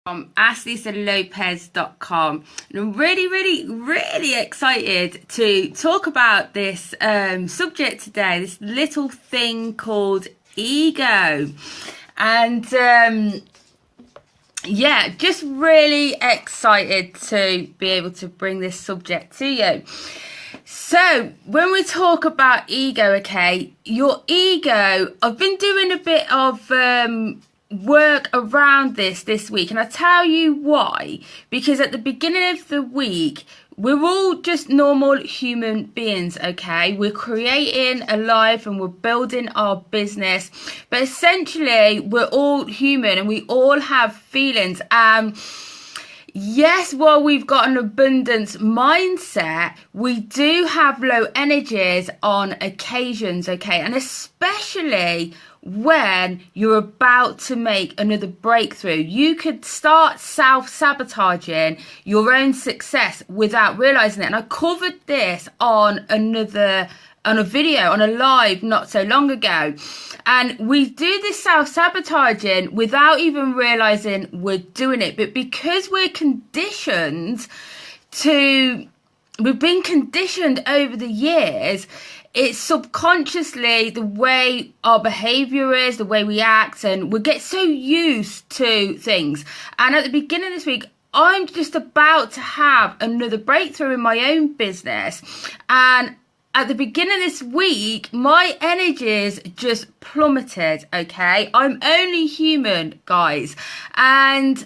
AskLisaLopez.com, and I'm really excited to talk about this subject today, this little thing called ego. And yeah, just really excited to be able to bring this subject to you. So when we talk about ego, okay, your ego, I've been doing a bit of work around this week, and I tell you why. Because at the beginning of the week, we're all just normal human beings, okay? We're creating a life and we're building our business, but essentially we're all human and we all have feelings. Yes, while we've got an abundance mindset, we do have low energies on occasions, okay? And especially when you're about to make another breakthrough, you could start self-sabotaging your own success without realizing it. And I covered this on a video, on a live not so long ago. And we do this self-sabotaging without even realizing we're doing it. But because we've been conditioned over the years, it's subconsciously the way our behavior is, the way we act, and we get so used to things. And at the beginning of this week, I'm just about to have another breakthrough in my own business. And at the beginning of this week, my energies just plummeted, okay? I'm only human, guys. And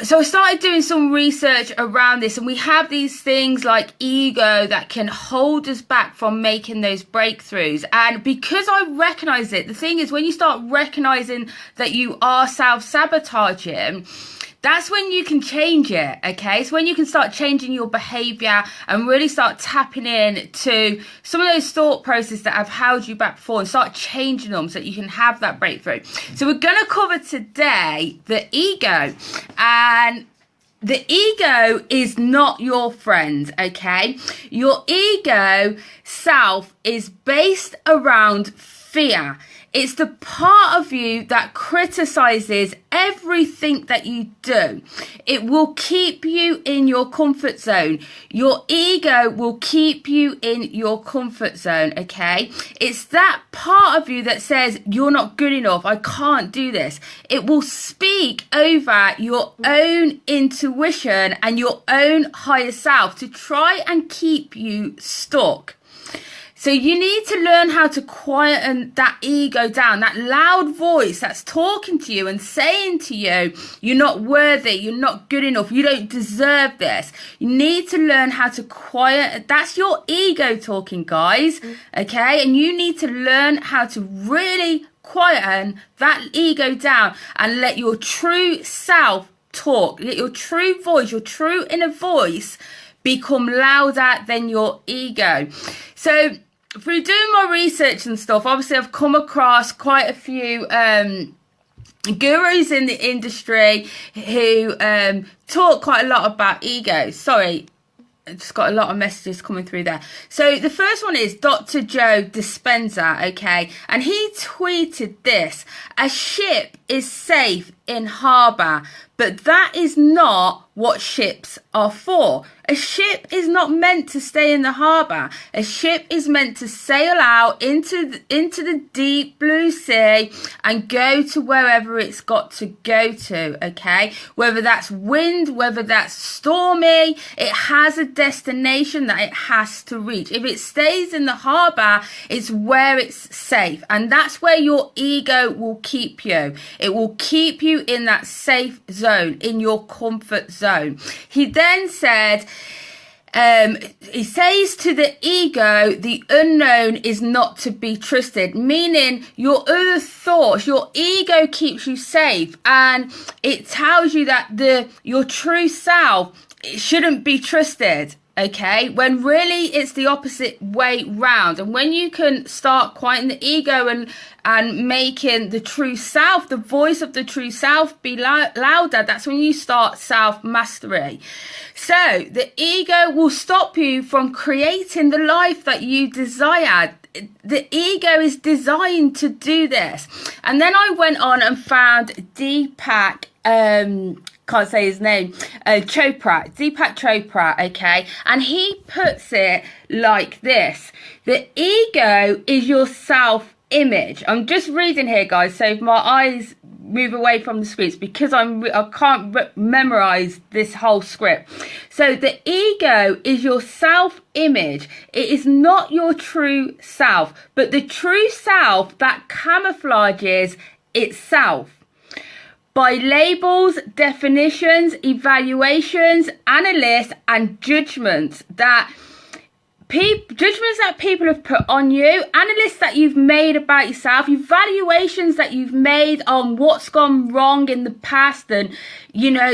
so I started doing some research around this, and we have these things like ego that can hold us back from making those breakthroughs. And because I recognize it, the thing is, when you start recognizing that you are self-sabotaging, that's when you can change it, okay? So when you can start changing your behavior and really start tapping in to some of those thought processes that have held you back before and start changing them so that you can have that breakthrough. So we're going to cover today the ego. And the ego is not your friend, okay? Your ego self is based around fear. It's the part of you that criticizes everything that you do. It will keep you in your comfort zone. Your ego will keep you in your comfort zone, okay? It's that part of you that says, you're not good enough, I can't do this. It will speak over your own intuition and your own higher self to try and keep you stuck. So you need to learn how to quieten that ego down, that loud voice that's talking to you and saying to you, you're not worthy, you're not good enough, you don't deserve this. You need to learn how to quiet. That's your ego talking, guys, okay? And you need to learn how to really quieten that ego down and let your true self talk. Let your true voice, your true inner voice become louder than your ego. So through doing my research and stuff, obviously I've come across quite a few gurus in the industry who talk quite a lot about ego. Sorry, I just got a lot of messages coming through there. So the first one is Dr. Joe Dispenza, okay? And he tweeted this: a ship is safe in harbour, but that is not what ships are for. A ship is not meant to stay in the harbour. A ship is meant to sail out into the deep blue sea and go to wherever it's got to go to, okay? Whether that's wind, whether that's stormy, it has a destination that it has to reach. If it stays in the harbour, it's where it's safe. And that's where your ego will keep you. It will keep you in that safe zone, in your comfort zone. He then said, he says to the ego, the unknown is not to be trusted, meaning your other thoughts, your ego keeps you safe, and it tells you that your true self, it shouldn't be trusted. Okay, when really it's the opposite way round. And when you can start quieting the ego and making the true self, the voice of the true self, be louder, that's when you start self-mastery. So the ego will stop you from creating the life that you desire. The ego is designed to do this. And then I went on and found Deepak can't say his name, Deepak Chopra, okay? And he puts it like this: the ego is your self-image. I'm just reading here, guys, so if my eyes move away from the scripts, because I can't memorize this whole script. So the ego is your self-image. It is not your true self, but the true self that camouflages itself by labels, definitions, evaluations, analysis, and judgments that people have put on you, analysis that you've made about yourself, evaluations that you've made on what's gone wrong in the past, and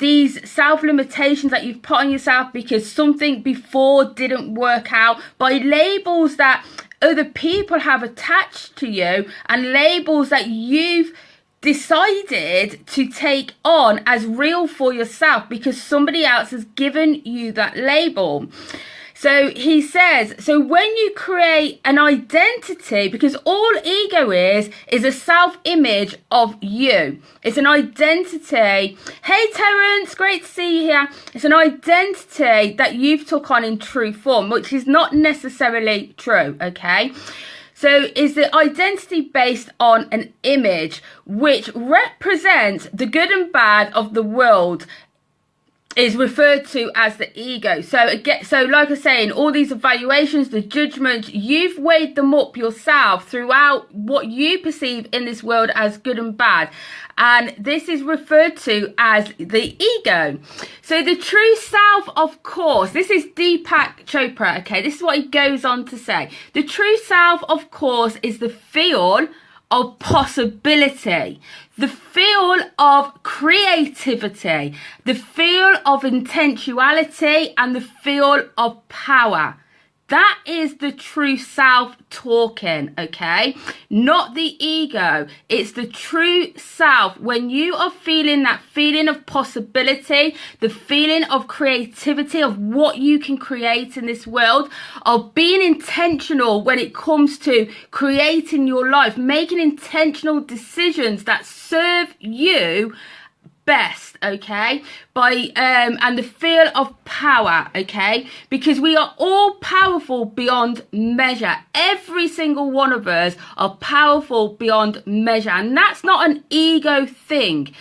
these self-limitations that you've put on yourself because something before didn't work out, by labels that other people have attached to you, and labels that you've decided to take on as real for yourself because somebody else has given you that label. So he says, so when you create an identity, because all ego is a self-image of you. It's an identity. Hey, Terence, great to see you here. It's an identity that you've took on in true form, which is not necessarily true, okay? So is the identity based on an image which represents the good and bad of the world, is referred to as the ego. So again, like I was saying, all these evaluations, the judgments, you've weighed them up yourself throughout what you perceive in this world as good and bad. And this is referred to as the ego. So the true self, of course, this is Deepak Chopra, okay? This is what he goes on to say. The true self, of course, is the field of possibility, the field of creativity, the field of intentionality, and the field of power. That is the true self talking, okay? Not the ego. It's the true self. When you are feeling that feeling of possibility, the feeling of creativity, of what you can create in this world, of being intentional when it comes to creating your life, making intentional decisions that serve you best, okay, and the feel of power, okay, because we are all powerful beyond measure. Every single one of us are powerful beyond measure, and that's not an ego thing.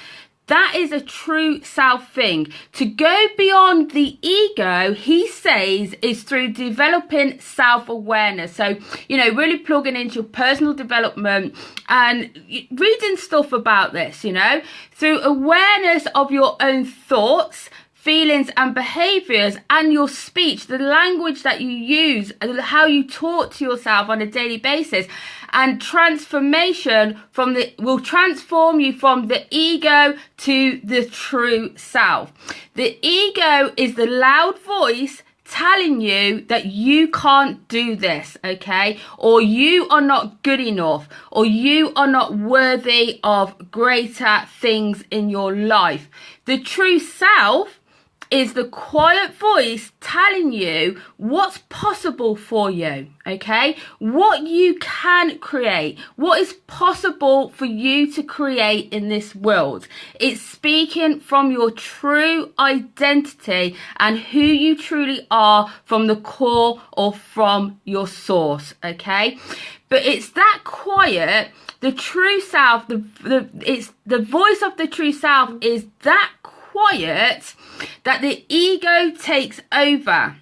That is a true self thing. To go beyond the ego, he says, is through developing self-awareness. So, really plugging into your personal development and reading stuff about this, through awareness of your own thoughts, feelings and behaviors, and your speech, the language that you use, and how you talk to yourself on a daily basis. And transformation will transform you from the ego to the true self. The ego is the loud voice telling you that you can't do this, okay? Or you are not good enough, or you are not worthy of greater things in your life. The true self is the quiet voice telling you what's possible for you, okay? What you can create, what is possible for you to create in this world. It's speaking from your true identity and who you truly are from the core or from your okay? But it's that quiet, the true self, it's the voice of the true self is that quiet that the ego takes over.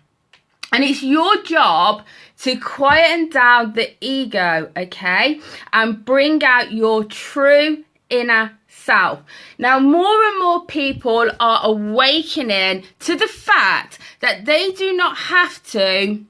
And it's your job to quieten down the ego, okay? And bring out your true inner self. Now, more and more people are awakening to the fact that they do not have to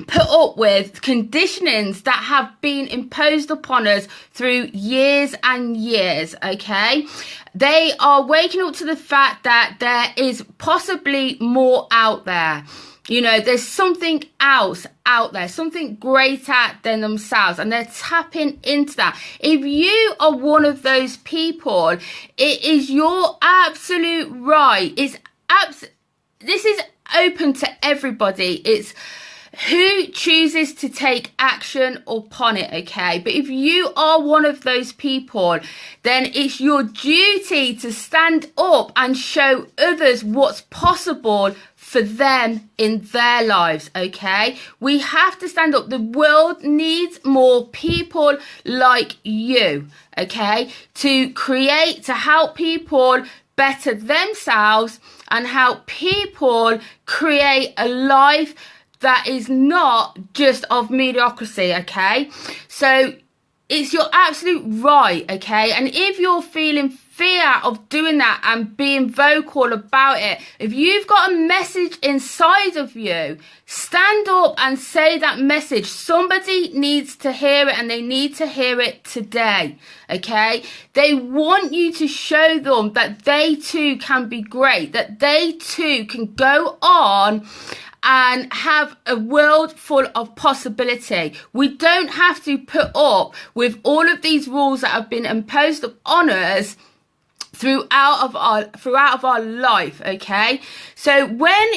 put up with conditionings that have been imposed upon us through years and years, okay? They are waking up to the fact that there is possibly more out there. There's something else out there, something greater than themselves, and they're tapping into that. If you are one of those people, it is your absolute right. This is open to everybody. who chooses to take action upon it, okay? But if you are one of those people, then it's your duty to stand up and show others what's possible for them in their lives, okay? We have to stand up. The world needs more people like you, okay? To help people better themselves and help people create a life that is not just of mediocrity, okay? So it's your absolute right, okay? And if you're feeling fear of doing that and being vocal about it, if you've got a message inside of you, stand up and say that message. Somebody needs to hear it, and they need to hear it today, okay? They want you to show them that they too can be great, that they too can go on and have a world full of possibility. We don't have to put up with all of these rules that have been imposed on us throughout of our life, okay? So when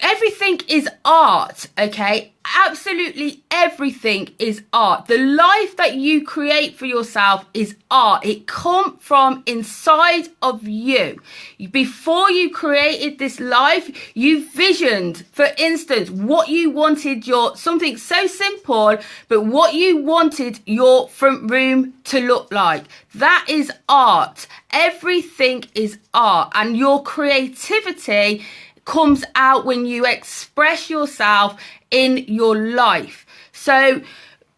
everything is art, okay? Absolutely everything is art. The life that you create for yourself is art. It comes from inside of you. Before you created this life, you visioned, for instance, what you wanted something so simple, but what you wanted your front room to look like. That is art. Everything is art, and your creativity comes out when you express yourself in your life. So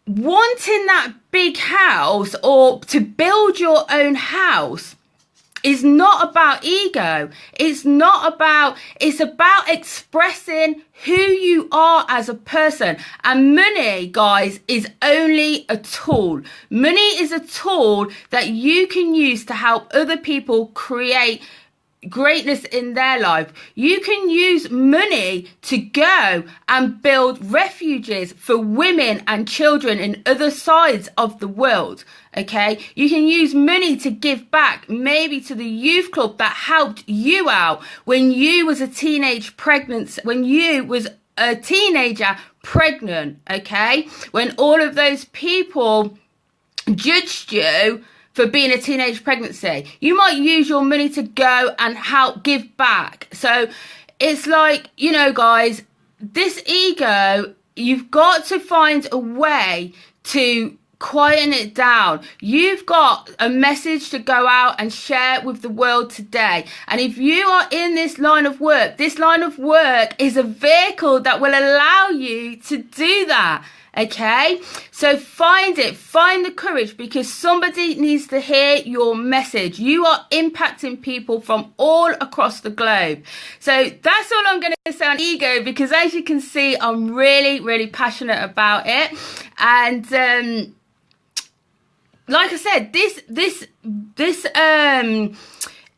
wanting that big house or to build your own house is not about ego. It's about expressing who you are as a person. And money, guys, is only a tool. Money is a tool that you can use to help other people create greatness in their life. You can use money to go and build refuges for women and children in other sides of the world, okay? You can use money to give back, maybe to the youth club that helped you out when you was a teenager pregnant, okay? When all of those people judged you for being a teenage pregnancy. You might use your money to go and help give back. So it's like, guys, this ego, you've got to find a way to quieten it down. You've got a message to go out and share with the world today. And if you are in this line of work is a vehicle that will allow you to do that. Okay, so find the courage, because somebody needs to hear your message. You are impacting people from all across the globe. So that's all I'm going to say on ego, because as you can see, I'm really, really passionate about it. And like I said, this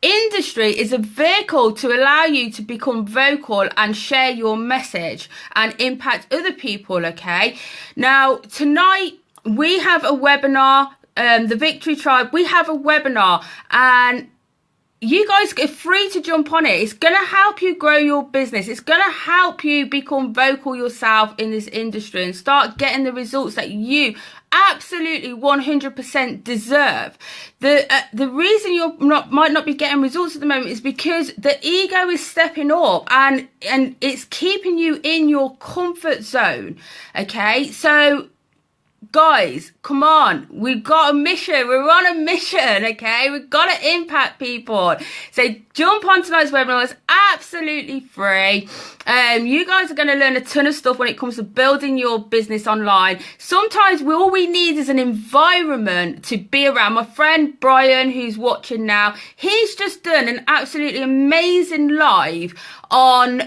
industry is a vehicle to allow you to become vocal and share your message and impact other people, okay? Now, tonight we have a webinar, the Victory Tribe, we have a webinar, and you guys are free to jump on it. It's going to help you grow your business. It's going to help you become vocal yourself in this industry and start getting the results that you absolutely 100% deserve. The reason you might not be getting results at the moment is because the ego is stepping up and it's keeping you in your comfort zone. Okay, so guys, come on, we've got a mission. We're on a mission, okay? We've got to impact people. So jump on tonight's webinar. It's absolutely free. You guys are going to learn a ton of stuff when it comes to building your business online. Sometimes all we need is an environment to be around. My friend Brian, who's watching now, he's just done an absolutely amazing live on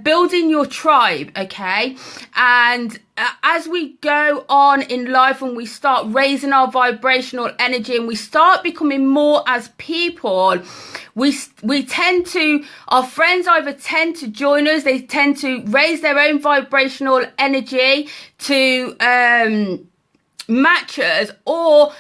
building your tribe, okay? And as we go on in life and we start raising our vibrational energy and we start becoming more as people, we tend to, our friends either tend to join us, they tend to raise their own vibrational energy to match us, or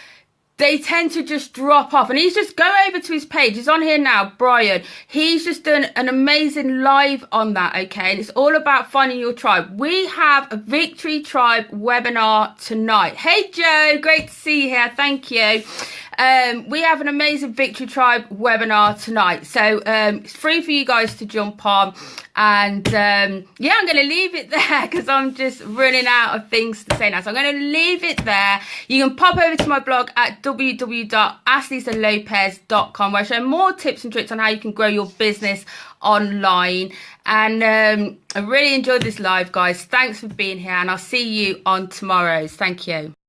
they tend to just drop off. And he's just, go over to his page. He's on here now, Brian. He's just done an amazing live on that, okay? And it's all about finding your tribe. We have a Victory Tribe webinar tonight. Hey, Joe, great to see you here. Thank you. We have an amazing Victory Tribe webinar tonight. So it's free for you guys to jump on. And yeah, I'm going to leave it there because I'm just running out of things to say now. So I'm going to leave it there. You can pop over to my blog at www.ashleysalopez.com, where I share more tips and tricks on how you can grow your business online. And I really enjoyed this live, guys. Thanks for being here, and I'll see you on tomorrow's. Thank you.